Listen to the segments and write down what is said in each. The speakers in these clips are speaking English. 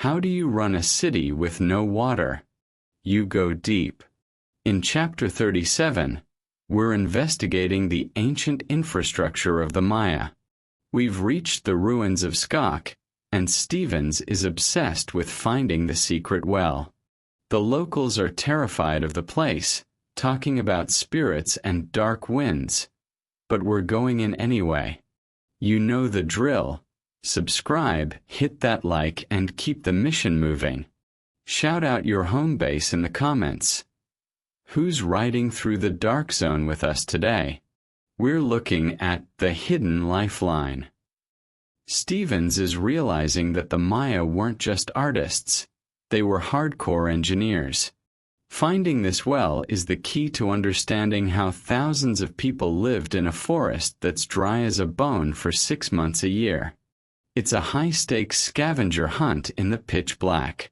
How do you run a city with no water? You go deep. In Chapter 37, we're investigating the ancient infrastructure of the Maya. We've reached the ruins of Skok, and Stevens is obsessed with finding the secret well. The locals are terrified of the place, talking about spirits and dark winds. But we're going in anyway. You know the drill. Subscribe, hit that like, and keep the mission moving. Shout out your home base in the comments. Who's riding through the dark zone with us today? We're looking at the hidden lifeline. Stevens is realizing that the Maya weren't just artists. They were hardcore engineers. Finding this well is the key to understanding how thousands of people lived in a forest that's dry as a bone for 6 months a year. It's a high-stakes scavenger hunt in the pitch black.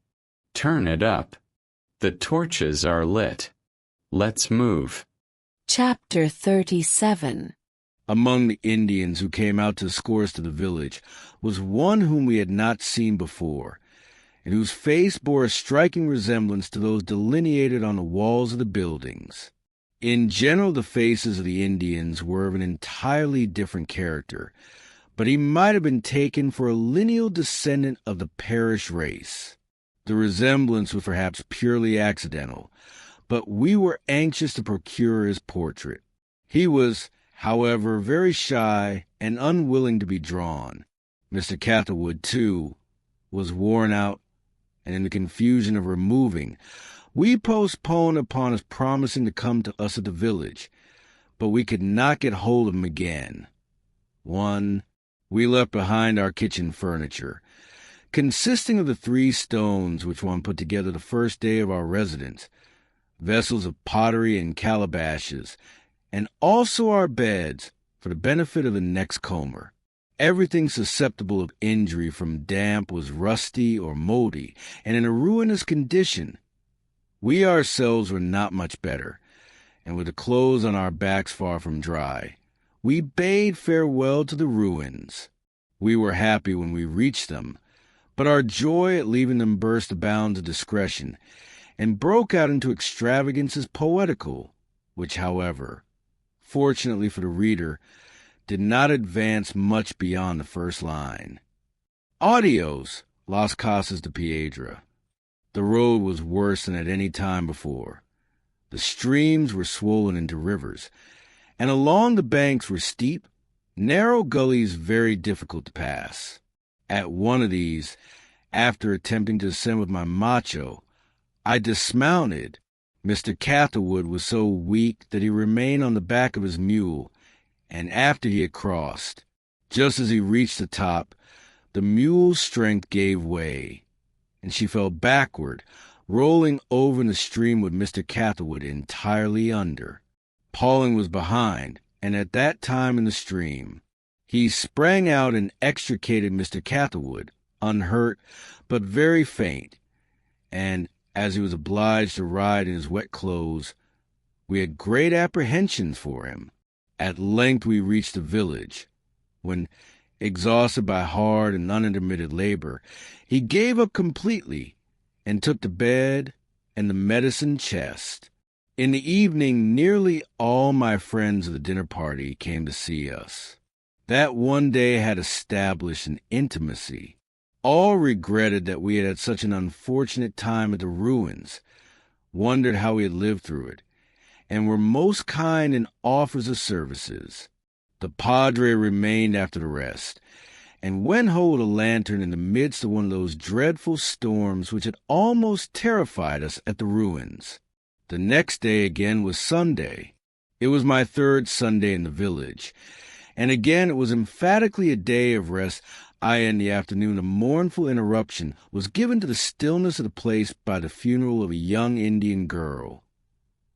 Turn it up. The torches are lit. Let's move. Chapter 37. Among the Indians who came out to escort us to the village was one whom we had not seen before, and whose face bore a striking resemblance to those delineated on the walls of the buildings. In general, the faces of the Indians were of an entirely different character, but he might have been taken for a lineal descendant of the Parish race. The resemblance was perhaps purely accidental, but we were anxious to procure his portrait. He was, however, very shy and unwilling to be drawn. Mr. Catherwood, too, was worn out, and in the confusion of removing, we postponed upon his promising to come to us at the village, but we could not get hold of him again. We left behind our kitchen furniture, consisting of the 3 stones which one put together the first day of our residence, vessels of pottery and calabashes, and also our beds for the benefit of the next comer. Everything susceptible of injury from damp was rusty or moldy, and in a ruinous condition. We ourselves were not much better, and with the clothes on our backs far from dry, we bade farewell to the ruins. We were happy when we reached them, but our joy at leaving them burst the bounds of discretion, and broke out into extravagances poetical, which, however, fortunately for the reader, did not advance much beyond the first line. Adios, Las Casas de Piedra. The road was worse than at any time before. The streams were swollen into rivers, and along the banks were steep, narrow gullies very difficult to pass. At one of these, after attempting to ascend with my Macho, I dismounted. Mr. Catherwood was so weak that he remained on the back of his mule, and after he had crossed, just as he reached the top, the mule's strength gave way, and she fell backward, rolling over in the stream with Mr. Catherwood entirely under. Pawling was behind, and at that time in the stream. He sprang out and extricated Mr. Catherwood, unhurt, but very faint, and, as he was obliged to ride in his wet clothes, we had great apprehensions for him. At length we reached the village, when, exhausted by hard and unintermitted labor, he gave up completely, and took the bed and the medicine chest. In the evening, nearly all my friends of the dinner party came to see us. That one day had established an intimacy. All regretted that we had had such an unfortunate time at the ruins, wondered how we had lived through it, and were most kind in offers of services. The padre remained after the rest, and went home with a lantern in the midst of one of those dreadful storms which had almost terrified us at the ruins. The next day again was Sunday. It was my 3rd Sunday in the village, and again it was emphatically a day of rest. In the afternoon, a mournful interruption was given to the stillness of the place by the funeral of a young Indian girl,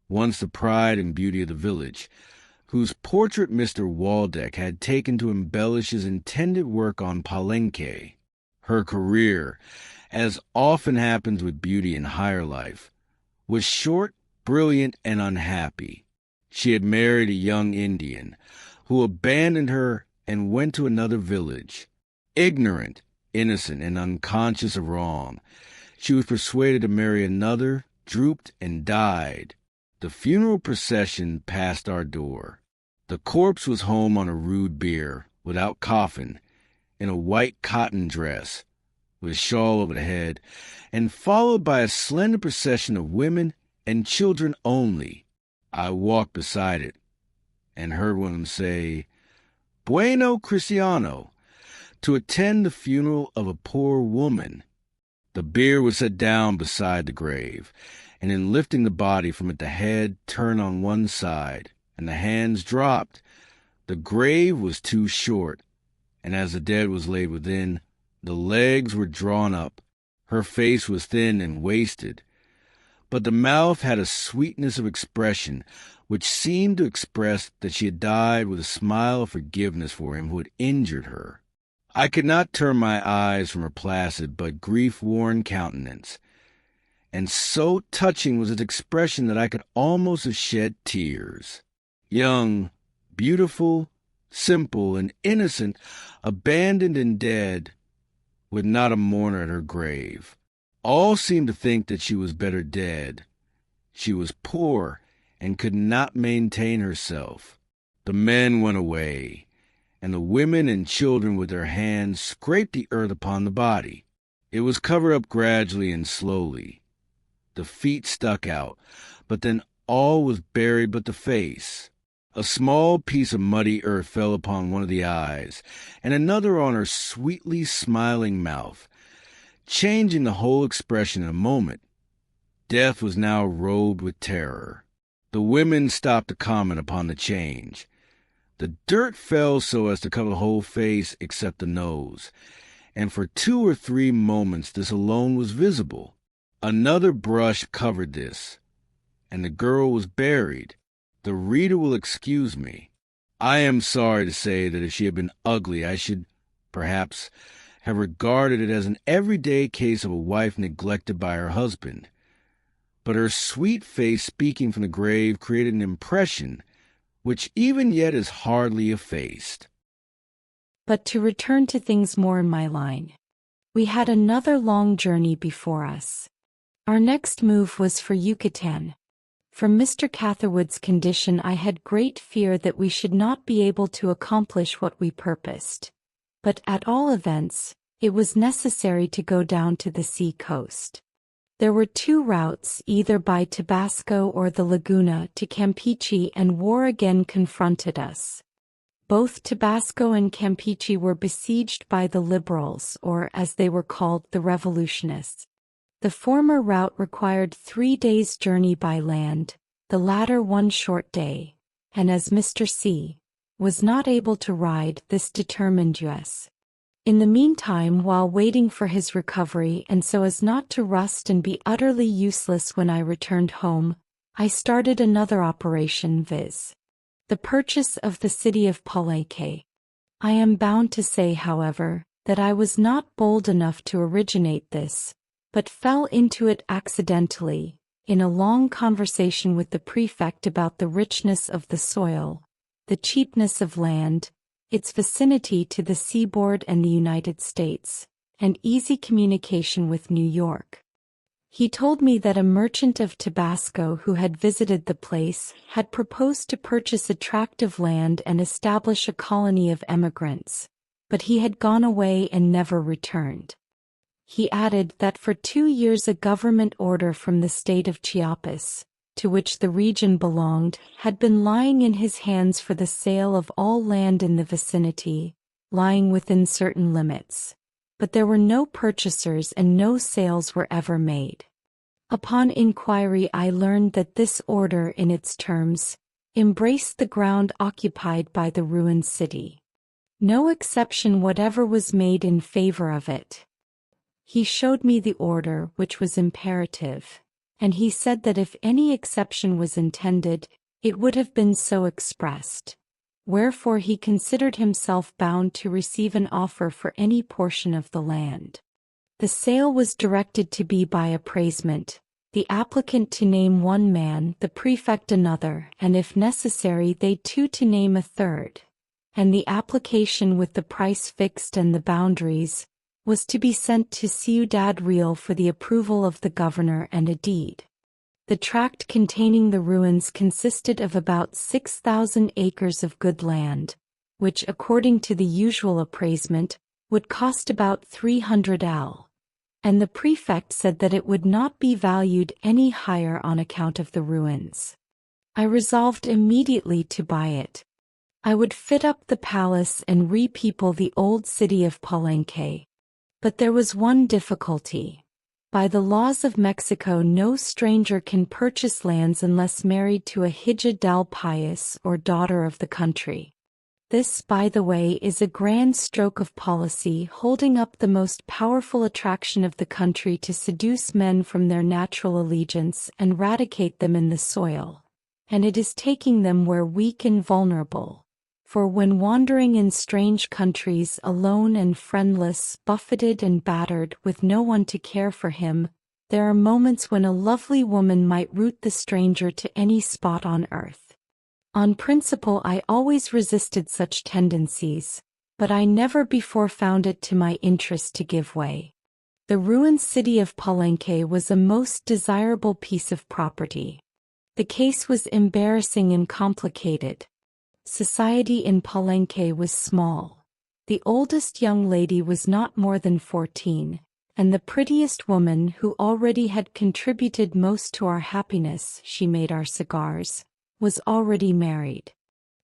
once the pride and beauty of the village, whose portrait Mr. Waldeck had taken to embellish his intended work on Palenque. Her career, as often happens with beauty in higher life, was short, brilliant, and unhappy. She had married a young Indian, who abandoned her and went to another village. Ignorant, innocent and unconscious of wrong. She was persuaded to marry another, drooped, and died. The funeral procession passed our door. The corpse was home on a rude bier, without coffin, in a white cotton dress, with a shawl over the head, and followed by a slender procession of women and children only. I walked beside it, and heard one of them say, "Bueno Cristiano," to attend the funeral of a poor woman. The bier was set down beside the grave, and in lifting the body from it, the head turned on one side, and the hands dropped. The grave was too short, and as the dead was laid within, the legs were drawn up. Her face was thin and wasted, but the mouth had a sweetness of expression which seemed to express that she had died with a smile of forgiveness for him who had injured her. I could not turn my eyes from her placid but grief-worn countenance, and so touching was its expression that I could almost have shed tears. Young, beautiful, simple, and innocent, abandoned and dead, with not a mourner at her grave. All seemed to think that she was better dead. She was poor and could not maintain herself. The men went away, and the women and children with their hands scraped the earth upon the body. It was covered up gradually and slowly. The feet stuck out, but then all was buried but the face. A small piece of muddy earth fell upon one of the eyes, and another on her sweetly smiling mouth, changing the whole expression in a moment. Death was now robed with terror. The women stopped to comment upon the change. The dirt fell so as to cover the whole face except the nose, and for 2 or 3 moments this alone was visible. Another brush covered this, and the girl was buried. The reader will excuse me. I am sorry to say that if she had been ugly, I should, perhaps, have regarded it as an everyday case of a wife neglected by her husband. But her sweet face speaking from the grave created an impression which even yet is hardly effaced. But to return to things more in my line. We had another long journey before us. Our next move was for Yucatan. From Mr. Catherwood's condition I had great fear that we should not be able to accomplish what we purposed. But at all events, it was necessary to go down to the sea coast. There were 2 routes, either by Tabasco or the Laguna to Campeche, and war again confronted us. Both Tabasco and Campeche were besieged by the liberals, or as they were called, the revolutionists. The former route required 3 days' journey by land, the latter 1 short day, and as Mr. C. was not able to ride, this determined us. In the meantime, while waiting for his recovery and so as not to rust and be utterly useless when I returned home, I started another operation, viz. the purchase of the city of Palenque. I am bound to say, however, that I was not bold enough to originate this, but fell into it accidentally, in a long conversation with the prefect about the richness of the soil, the cheapness of land, its vicinity to the seaboard and the United States, and easy communication with New York. He told me that a merchant of Tabasco who had visited the place had proposed to purchase a tract of land and establish a colony of emigrants, but he had gone away and never returned. He added that for 2 years a government order from the state of Chiapas, to which the region belonged, had been lying in his hands for the sale of all land in the vicinity, lying within certain limits. But there were no purchasers and no sales were ever made. Upon inquiry I learned that this order in its terms embraced the ground occupied by the ruined city. No exception whatever was made in favor of it. He showed me the order, which was imperative, and he said that if any exception was intended, it would have been so expressed. Wherefore he considered himself bound to receive an offer for any portion of the land. The sale was directed to be by appraisement, the applicant to name 1 man, the prefect another, and if necessary they 2 to name a third, and the application with the price fixed and the boundaries, was to be sent to Ciudad Real for the approval of the governor and a deed. The tract containing the ruins consisted of about 6,000 acres of good land, which according to the usual appraisement, would cost about 300 al. And the prefect said that it would not be valued any higher on account of the ruins. I resolved immediately to buy it. I would fit up the palace and re-people the old city of Palenque. But there was one difficulty. By the laws of Mexico, no stranger can purchase lands unless married to a Hija del Pais or daughter of the country. This, by the way, is a grand stroke of policy, holding up the most powerful attraction of the country to seduce men from their natural allegiance and eradicate them in the soil. And it is taking them where weak and vulnerable. For when wandering in strange countries alone and friendless, buffeted and battered with no one to care for him, there are moments when a lovely woman might root the stranger to any spot on earth. On principle I always resisted such tendencies, but I never before found it to my interest to give way. The ruined city of Palenque was a most desirable piece of property. The case was embarrassing and complicated. Society in Palenque was small. The oldest young lady was not more than 14, and the prettiest woman, who already had contributed most to our happiness, she made our cigars, was already married.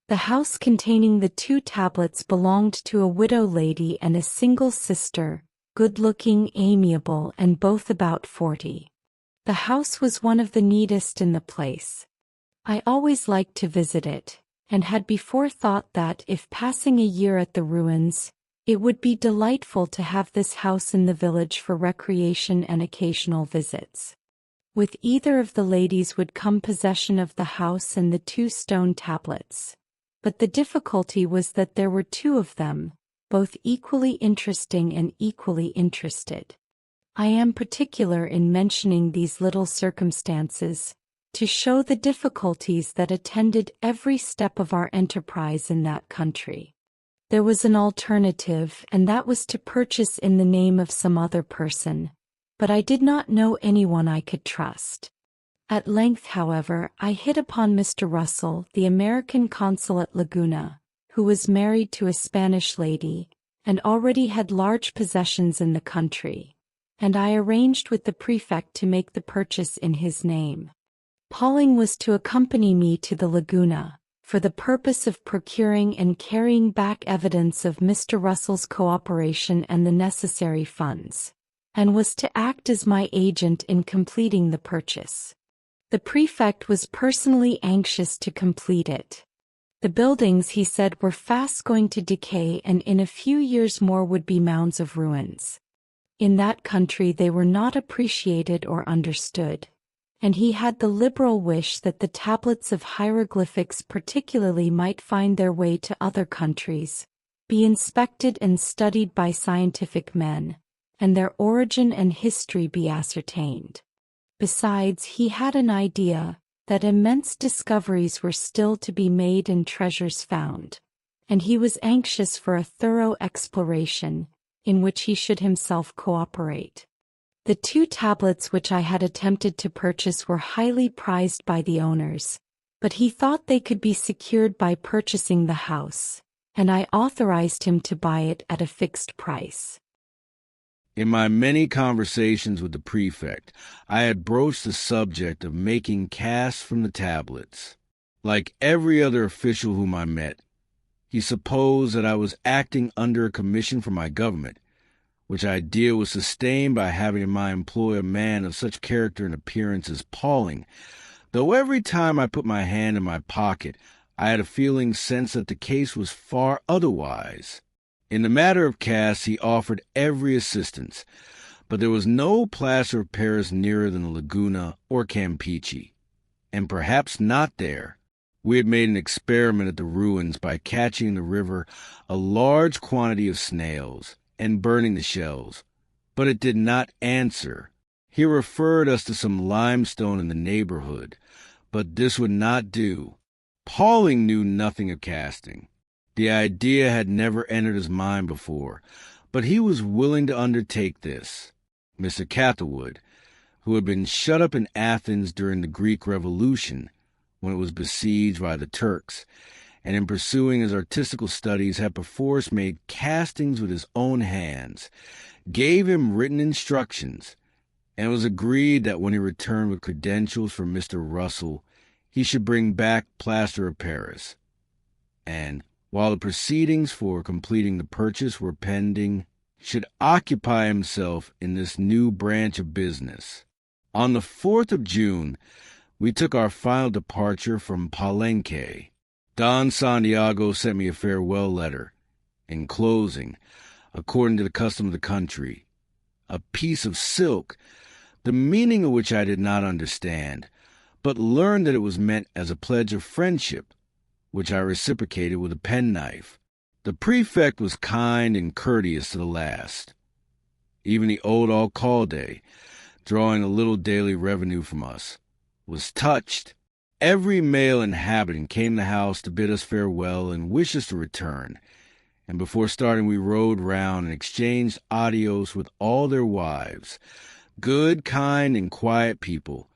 The house containing the 2 tablets belonged to a widow lady and a single sister, good-looking, amiable, and both about 40. The house was one of the neatest in the place. I always liked to visit it, and had before thought that, if passing a year at the ruins, it would be delightful to have this house in the village for recreation and occasional visits. With either of the ladies would come possession of the house and the 2 stone tablets. But the difficulty was that there were 2 of them, both equally interesting and equally interested. I am particular in mentioning these little circumstances, to show the difficulties that attended every step of our enterprise in that country. There was an alternative, and that was to purchase in the name of some other person, but I did not know anyone I could trust. At length, however, I hit upon Mr. Russell, the American consul at Laguna, who was married to a Spanish lady, and already had large possessions in the country, and I arranged with the prefect to make the purchase in his name. Pawling was to accompany me to the Laguna, for the purpose of procuring and carrying back evidence of Mr. Russell's cooperation and the necessary funds, and was to act as my agent in completing the purchase. The prefect was personally anxious to complete it. The buildings, he said, were fast going to decay, and in a few years more would be mounds of ruins. In that country they were not appreciated or understood, and he had the liberal wish that the tablets of hieroglyphics particularly might find their way to other countries, be inspected and studied by scientific men, and their origin and history be ascertained. Besides, he had an idea that immense discoveries were still to be made and treasures found, and he was anxious for a thorough exploration, in which he should himself cooperate. The 2 tablets which I had attempted to purchase were highly prized by the owners, but he thought they could be secured by purchasing the house, and I authorized him to buy it at a fixed price. In my many conversations with the prefect, I had broached the subject of making casts from the tablets. Like every other official whom I met, he supposed that I was acting under a commission from my government, which idea was sustained by having in my employ a man of such character and appearance as Pawling, though every time I put my hand in my pocket, I had a feeling sense that the case was far otherwise. In the matter of casts, he offered every assistance, but there was no plaster of Paris nearer than the Laguna or Campeche, and perhaps not there. We had made an experiment at the ruins by catching in the river a large quantity of snails and burning the shells, but it did not answer. He referred us to some limestone in the neighborhood, but this would not do. Pawling knew nothing of casting. The idea had never entered his mind before, But he was willing to undertake this. Mr. Catherwood, who had been shut up in Athens during the Greek Revolution when it was besieged by the Turks, and in pursuing his artistical studies had perforce made castings with his own hands, gave him written instructions, and it was agreed that when he returned with credentials from Mr. Russell, he should bring back plaster of Paris. And, while the proceedings for completing the purchase were pending, should occupy himself in this new branch of business. On the 4th of June, we took our final departure from Palenque. Don Santiago sent me a farewell letter, enclosing, according to the custom of the country, a piece of silk, the meaning of which I did not understand, but learned that it was meant as a pledge of friendship, which I reciprocated with a penknife. The prefect was kind and courteous to the last. Even the old alcalde, drawing a little daily revenue from us, was touched. Every male inhabitant came to the house to bid us farewell and wish us to return, and before starting we rode round and exchanged adios with all their wives, good, kind, and quiet people,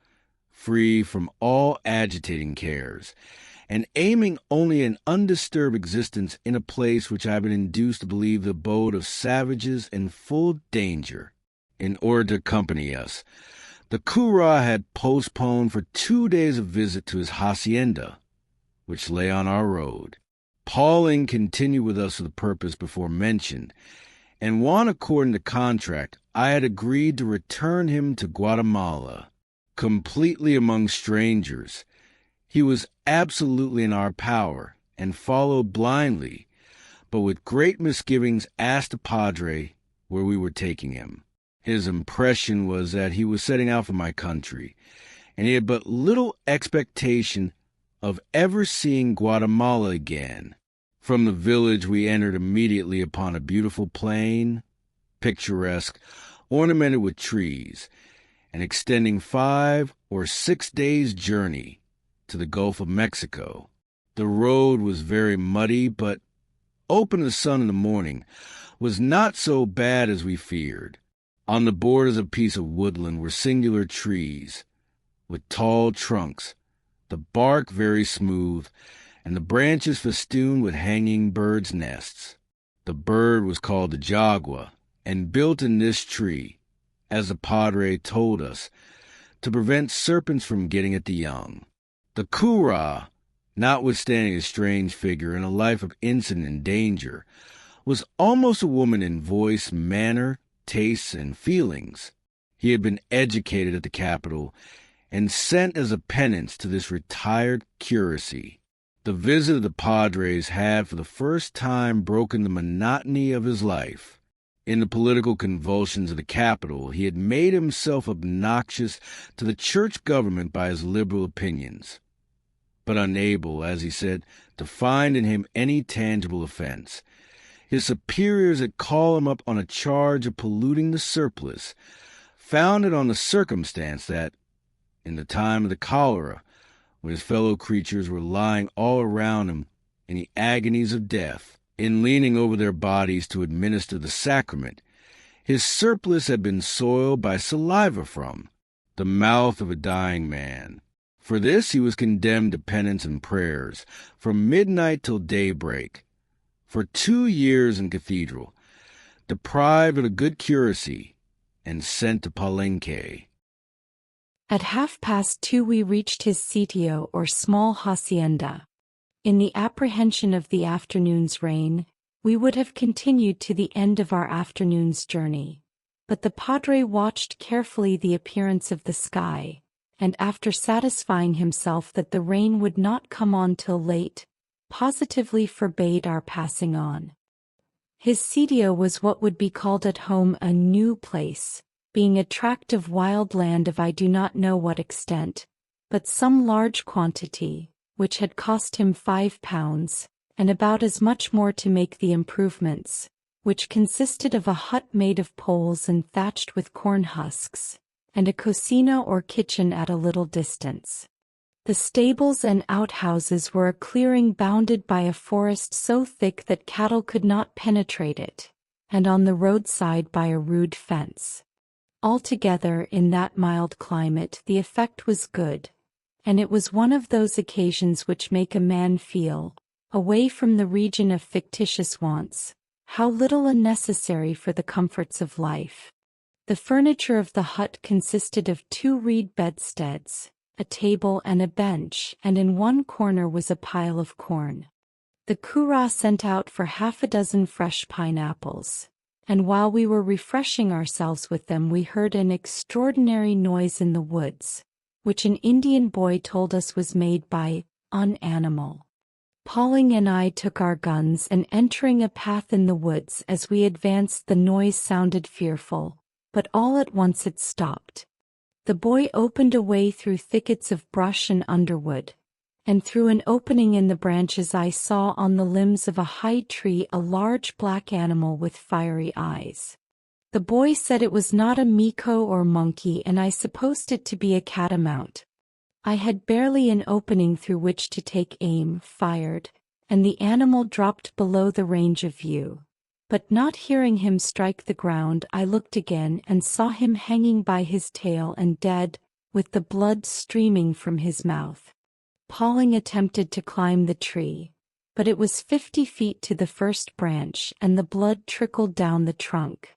free from all agitating cares, and aiming only an undisturbed existence in a place which I have been induced to believe the abode of savages in full danger. In order to accompany us, the Cura had postponed for 2 days a visit to his hacienda, which lay on our road. Pawling continued with us for the purpose before mentioned, and one according to contract, I had agreed to return him to Guatemala, completely among strangers. He was absolutely in our power, and followed blindly, but with great misgivings asked the padre where we were taking him. His impression was that he was setting out for my country, and he had but little expectation of ever seeing Guatemala again. From the village we entered immediately upon a beautiful plain, picturesque, ornamented with trees, and extending 5 or 6 days' journey to the Gulf of Mexico. The road was very muddy, but, open to the sun in the morning, was not so bad as we feared. On the borders of a piece of woodland were singular trees, with tall trunks, the bark very smooth, and the branches festooned with hanging birds' nests. The bird was called the Jagua, and built in this tree, as the padre told us, to prevent serpents from getting at the young. The Cura, notwithstanding his strange figure and a life of incident and danger, was almost a woman in voice, manner, tastes, and feelings. He had been educated at the capital and sent as a penance to this retired curacy. The visit of the padres had for the first time broken the monotony of his life. In the political convulsions of the capital, he had made himself obnoxious to the church government by his liberal opinions, but unable, as he said, to find in him any tangible offense. His superiors had called him up on a charge of polluting the surplice, founded on the circumstance that, in the time of the cholera, when his fellow creatures were lying all around him in the agonies of death, in leaning over their bodies to administer the sacrament, his surplice had been soiled by saliva from the mouth of a dying man. For this he was condemned to penance and prayers from midnight till daybreak, for 2 years in cathedral, deprived of a good curacy, and sent to Palenque. At 2:30 we reached his sitio or small hacienda. In the apprehension of the afternoon's rain, we would have continued to the end of our afternoon's journey. But the padre watched carefully the appearance of the sky, and after satisfying himself that the rain would not come on till late, positively forbade our passing on. His sitio was what would be called at home a new place, being a tract of wild land of I do not know what extent, but some large quantity, which had cost him £5, and about as much more to make the improvements, which consisted of a hut made of poles and thatched with corn husks, and a cocina or kitchen at a little distance. The stables and outhouses were a clearing bounded by a forest so thick that cattle could not penetrate it, and on the roadside by a rude fence. Altogether, in that mild climate, the effect was good, and it was one of those occasions which make a man feel, away from the region of fictitious wants, how little unnecessary for the comforts of life. The furniture of the hut consisted of 2 reed bedsteads, a table and a bench, and in one corner was a pile of corn. The Cura sent out for 6 fresh pineapples, and while we were refreshing ourselves with them we heard an extraordinary noise in the woods, which an Indian boy told us was made by an animal. Pawling and I took our guns, and entering a path in the woods as we advanced the noise sounded fearful, but all at once it stopped. The boy opened a way through thickets of brush and underwood, and through an opening in the branches I saw on the limbs of a high tree a large black animal with fiery eyes. The boy said it was not a miko or monkey, and I supposed it to be a catamount. I had barely an opening through which to take aim, fired, and the animal dropped below the range of view. But not hearing him strike the ground, I looked again and saw him hanging by his tail and dead, with the blood streaming from his mouth. Pawling attempted to climb the tree, but it was 50 feet to the first branch and the blood trickled down the trunk.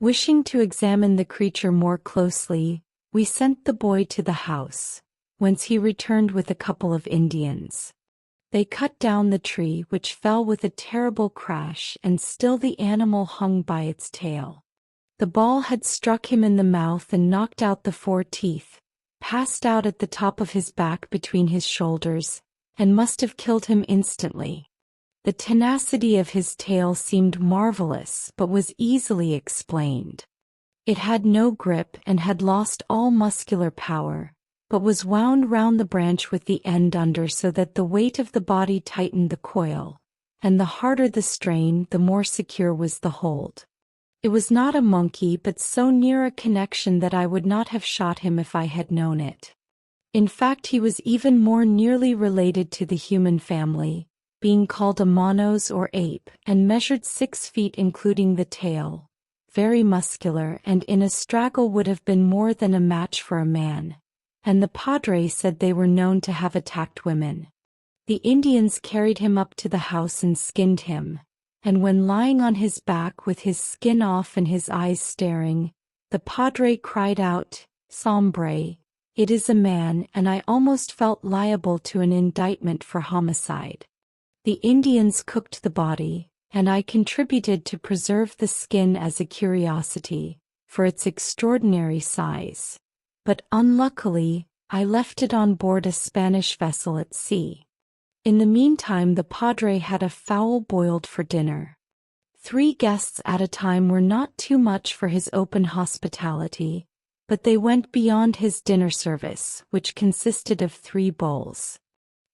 Wishing to examine the creature more closely, we sent the boy to the house, whence he returned with a couple of Indians. They cut down the tree, which fell with a terrible crash, and still the animal hung by its tail. The ball had struck him in the mouth and knocked out the 4 teeth, passed out at the top of his back between his shoulders, and must have killed him instantly. The tenacity of his tail seemed marvelous, but was easily explained. It had no grip and had lost all muscular power, but was wound round the branch with the end under so that the weight of the body tightened the coil, and the harder the strain, the more secure was the hold. It was not a monkey, but so near a connection that I would not have shot him if I had known it. In fact, he was even more nearly related to the human family, being called a monos or ape, and measured 6 feet including the tail, very muscular, and in a straggle would have been more than a match for a man, and the padre said they were known to have attacked women. The Indians carried him up to the house and skinned him, and when lying on his back with his skin off and his eyes staring, the padre cried out, "Sombre, it is a man," and I almost felt liable to an indictment for homicide. The Indians cooked the body, and I contributed to preserve the skin as a curiosity, for its extraordinary size. But unluckily, I left it on board a Spanish vessel at sea. In the meantime the padre had a fowl boiled for dinner. 3 guests at a time were not too much for his open hospitality, but they went beyond his dinner service, which consisted of 3 bowls.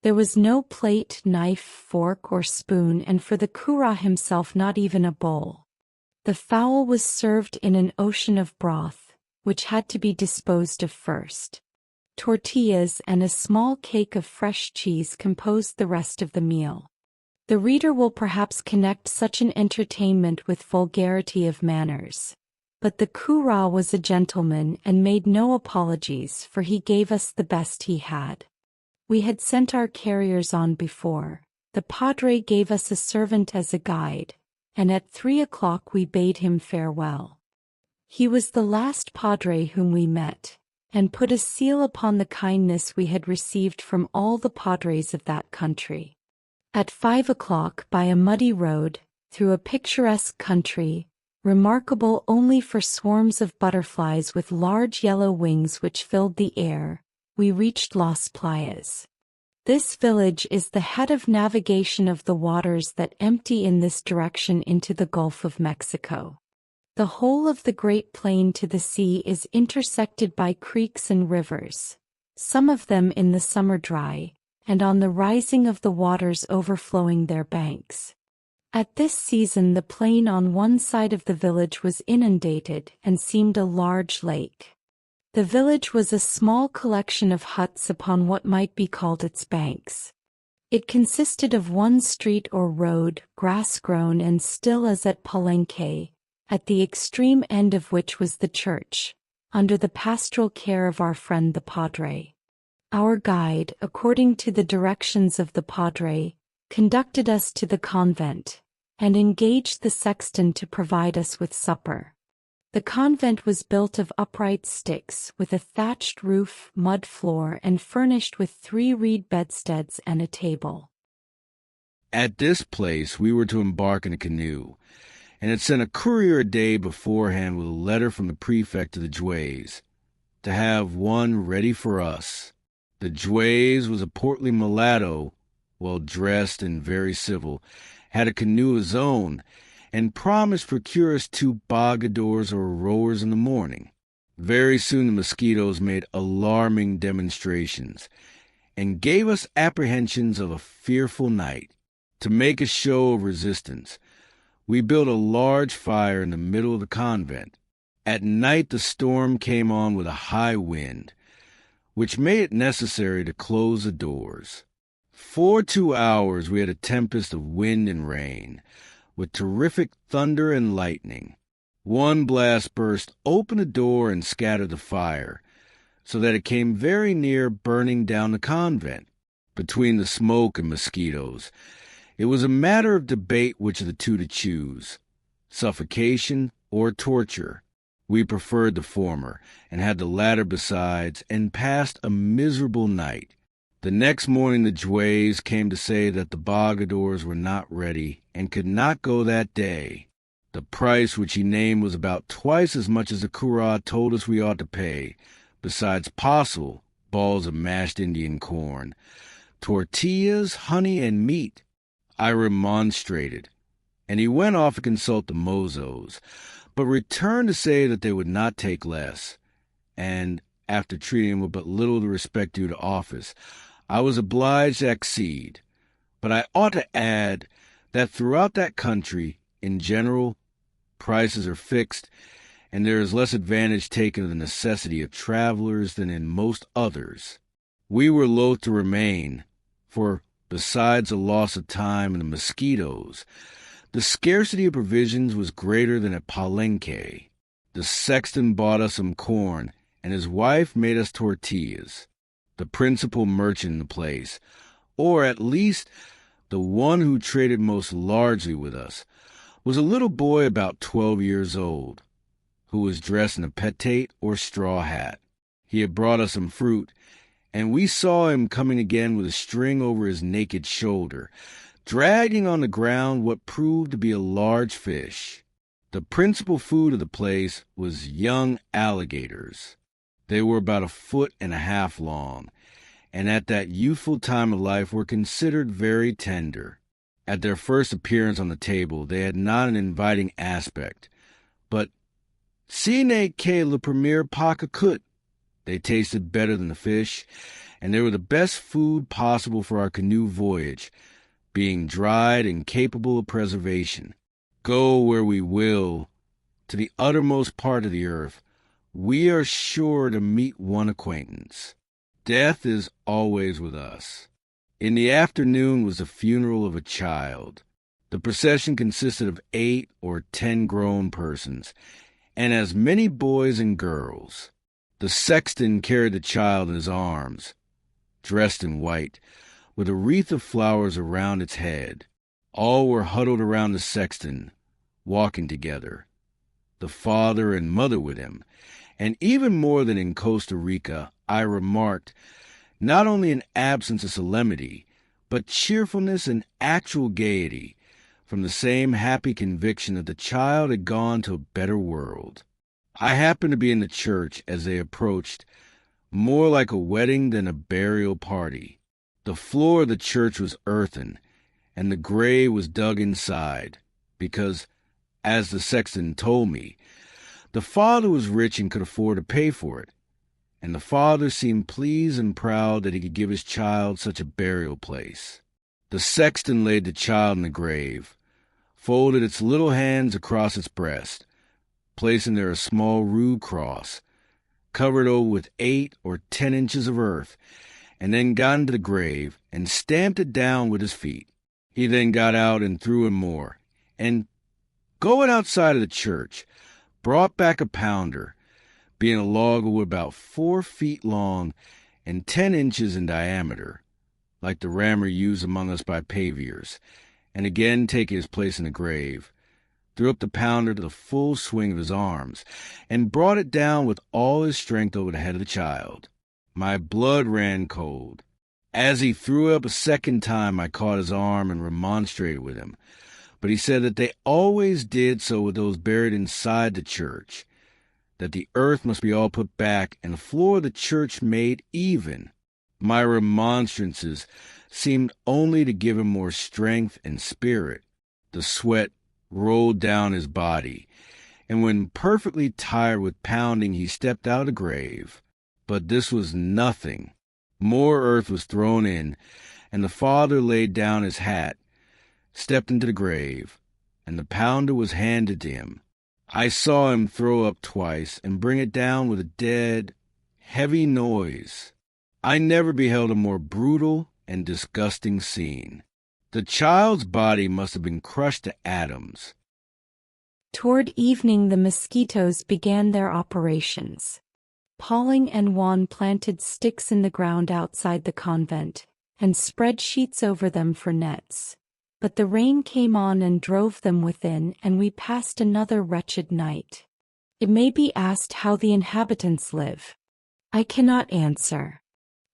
There was no plate, knife, fork, or spoon, and for the Cura himself not even a bowl. The fowl was served in an ocean of broth, which had to be disposed of first. Tortillas and a small cake of fresh cheese composed the rest of the meal. The reader will perhaps connect such an entertainment with vulgarity of manners. But the Cura was a gentleman and made no apologies, for he gave us the best he had. We had sent our carriers on before. The padre gave us a servant as a guide, and at 3 o'clock we bade him farewell. He was the last padre whom we met, and put a seal upon the kindness we had received from all the padres of that country. At 5 o'clock, by a muddy road, through a picturesque country, remarkable only for swarms of butterflies with large yellow wings which filled the air, we reached Las Playas. This village is the head of navigation of the waters that empty in this direction into the Gulf of Mexico. The whole of the Great Plain to the sea is intersected by creeks and rivers, some of them in the summer dry, and on the rising of the waters overflowing their banks. At this season the plain on one side of the village was inundated and seemed a large lake. The village was a small collection of huts upon what might be called its banks. It consisted of one street or road, grass-grown and still as at Palenque, at the extreme end of which was the church, under the pastoral care of our friend the Padre. Our guide, according to the directions of the Padre, conducted us to the convent, and engaged the sexton to provide us with supper. The convent was built of upright sticks, with a thatched roof, mud floor, and furnished with 3 reed bedsteads and a table. At this place we were to embark in a canoe, and had sent a courier a day beforehand with a letter from the prefect to the Juez, to have one ready for us. The Juez was a portly mulatto, well-dressed and very civil, had a canoe of his own, and promised procure us 2 bogadors or rowers in the morning. Very soon the mosquitoes made alarming demonstrations, and gave us apprehensions of a fearful night. To make a show of resistance, we built a large fire in the middle of the convent. At night the storm came on with a high wind, which made it necessary to close the doors. For 2 hours we had a tempest of wind and rain, with terrific thunder and lightning. One blast burst open the door and scattered the fire, so that it came very near burning down the convent. Between the smoke and mosquitoes, it was a matter of debate which of the 2 to choose, suffocation or torture. We preferred the former, and had the latter besides, and passed a miserable night. The next morning the Juez came to say that the bogadors were not ready, and could not go that day. The price which he named was about twice as much as the Cura told us we ought to pay, besides possil, balls of mashed Indian corn, tortillas, honey, and meat. I remonstrated, and he went off to consult the mozos, but returned to say that they would not take less, and, after treating him with but little of the respect due to office, I was obliged to accede. But I ought to add that throughout that country, in general, prices are fixed, and there is less advantage taken of the necessity of travelers than in most others. We were loath to remain, for, besides the loss of time and the mosquitoes, the scarcity of provisions was greater than at Palenque. The sexton bought us some corn, and his wife made us tortillas. The principal merchant in the place, or at least the one who traded most largely with us, was a little boy about 12 years old, who was dressed in a pettate or straw hat. He had brought us some fruit, and we saw him coming again with a string over his naked shoulder, dragging on the ground what proved to be a large fish. The principal food of the place was young alligators. They were about 1.5 feet long, and at that youthful time of life were considered very tender. At their first appearance on the table, they had not an inviting aspect, but sine que le premier pas coûte, they tasted better than the fish, and they were the best food possible for our canoe voyage, being dried and capable of preservation. Go where we will, to the uttermost part of the earth, we are sure to meet one acquaintance. Death is always with us. In the afternoon was the funeral of a child. The procession consisted of 8 or 10 grown persons, and as many boys and girls. The sexton carried the child in his arms, dressed in white, with a wreath of flowers around its head. All were huddled around the sexton, walking together, the father and mother with him, and even more than in Costa Rica, I remarked not only an absence of solemnity, but cheerfulness and actual gaiety, from the same happy conviction that the child had gone to a better world. I happened to be in the church as they approached, more like a wedding than a burial party. The floor of the church was earthen, and the grave was dug inside, because, as the sexton told me, the father was rich and could afford to pay for it, and the father seemed pleased and proud that he could give his child such a burial place. The sexton laid the child in the grave, folded its little hands across its breast, placing there a small rude cross, covered over with 8 or 10 inches of earth, and then got into the grave and stamped it down with his feet. He then got out and threw in more, and going outside of the church, brought back a pounder, being a log of wood about 4 feet long and 10 inches in diameter, like the rammer used among us by paviors, and again taking his place in the grave, threw up the pounder to the full swing of his arms, and brought it down with all his strength over the head of the child. My blood ran cold. As he threw up a second time, I caught his arm and remonstrated with him, but he said that they always did so with those buried inside the church, that the earth must be all put back and the floor of the church made even. My remonstrances seemed only to give him more strength and spirit. The sweat rolled down his body, and when perfectly tired with pounding, he stepped out of the grave. But this was nothing. More earth was thrown in, and the father laid down his hat, stepped into the grave, and the pounder was handed to him. I saw him throw up twice and bring it down with a dead, heavy noise. I never beheld a more brutal and disgusting scene. The child's body must have been crushed to atoms. Toward evening the mosquitoes began their operations. Pawling and Juan planted sticks in the ground outside the convent, and spread sheets over them for nets. But the rain came on and drove them within, and we passed another wretched night. It may be asked how the inhabitants live. I cannot answer.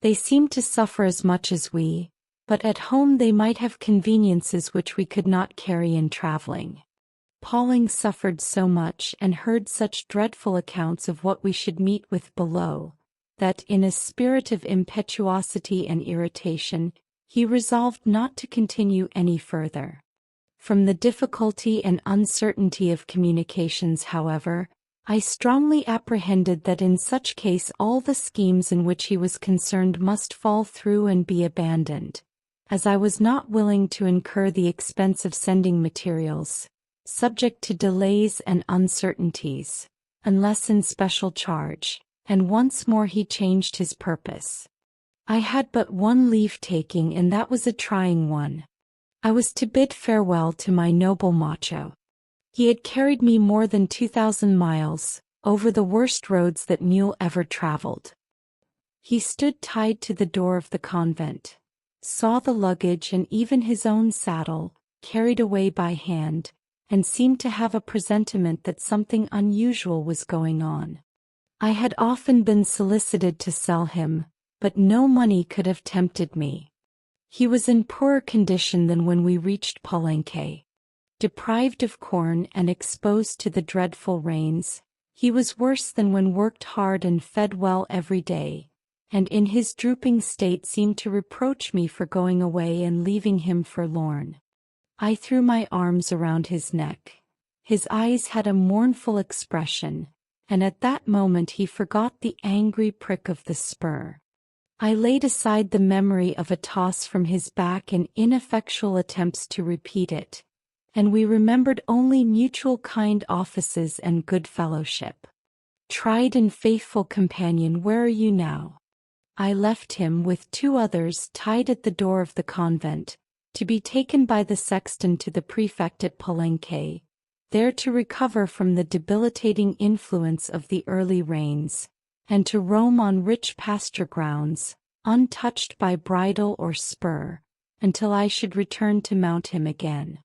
They seem to suffer as much as we, but at home they might have conveniences which we could not carry in traveling. Pawling suffered so much and heard such dreadful accounts of what we should meet with below, that in a spirit of impetuosity and irritation, he resolved not to continue any further. From the difficulty and uncertainty of communications, however, I strongly apprehended that in such case all the schemes in which he was concerned must fall through and be abandoned, as I was not willing to incur the expense of sending materials, subject to delays and uncertainties, unless in special charge, and once more he changed his purpose. I had but one leave-taking, and that was a trying one. I was to bid farewell to my noble Macho. He had carried me more than 2,000 miles, over the worst roads that mule ever traveled. He stood tied to the door of the convent, saw the luggage and even his own saddle, carried away by hand, and seemed to have a presentiment that something unusual was going on. I had often been solicited to sell him, but no money could have tempted me. He was in poorer condition than when we reached Palenque. Deprived of corn and exposed to the dreadful rains, he was worse than when worked hard and fed well every day, and in his drooping state seemed to reproach me for going away and leaving him forlorn. I threw my arms around his neck. His eyes had a mournful expression, and at that moment he forgot the angry prick of the spur. I laid aside the memory of a toss from his back and ineffectual attempts to repeat it, and we remembered only mutual kind offices and good fellowship. Tried and faithful companion, where are you now? I left him with 2 others tied at the door of the convent, to be taken by the sexton to the prefect at Palenque, there to recover from the debilitating influence of the early rains, and to roam on rich pasture grounds, untouched by bridle or spur, until I should return to mount him again.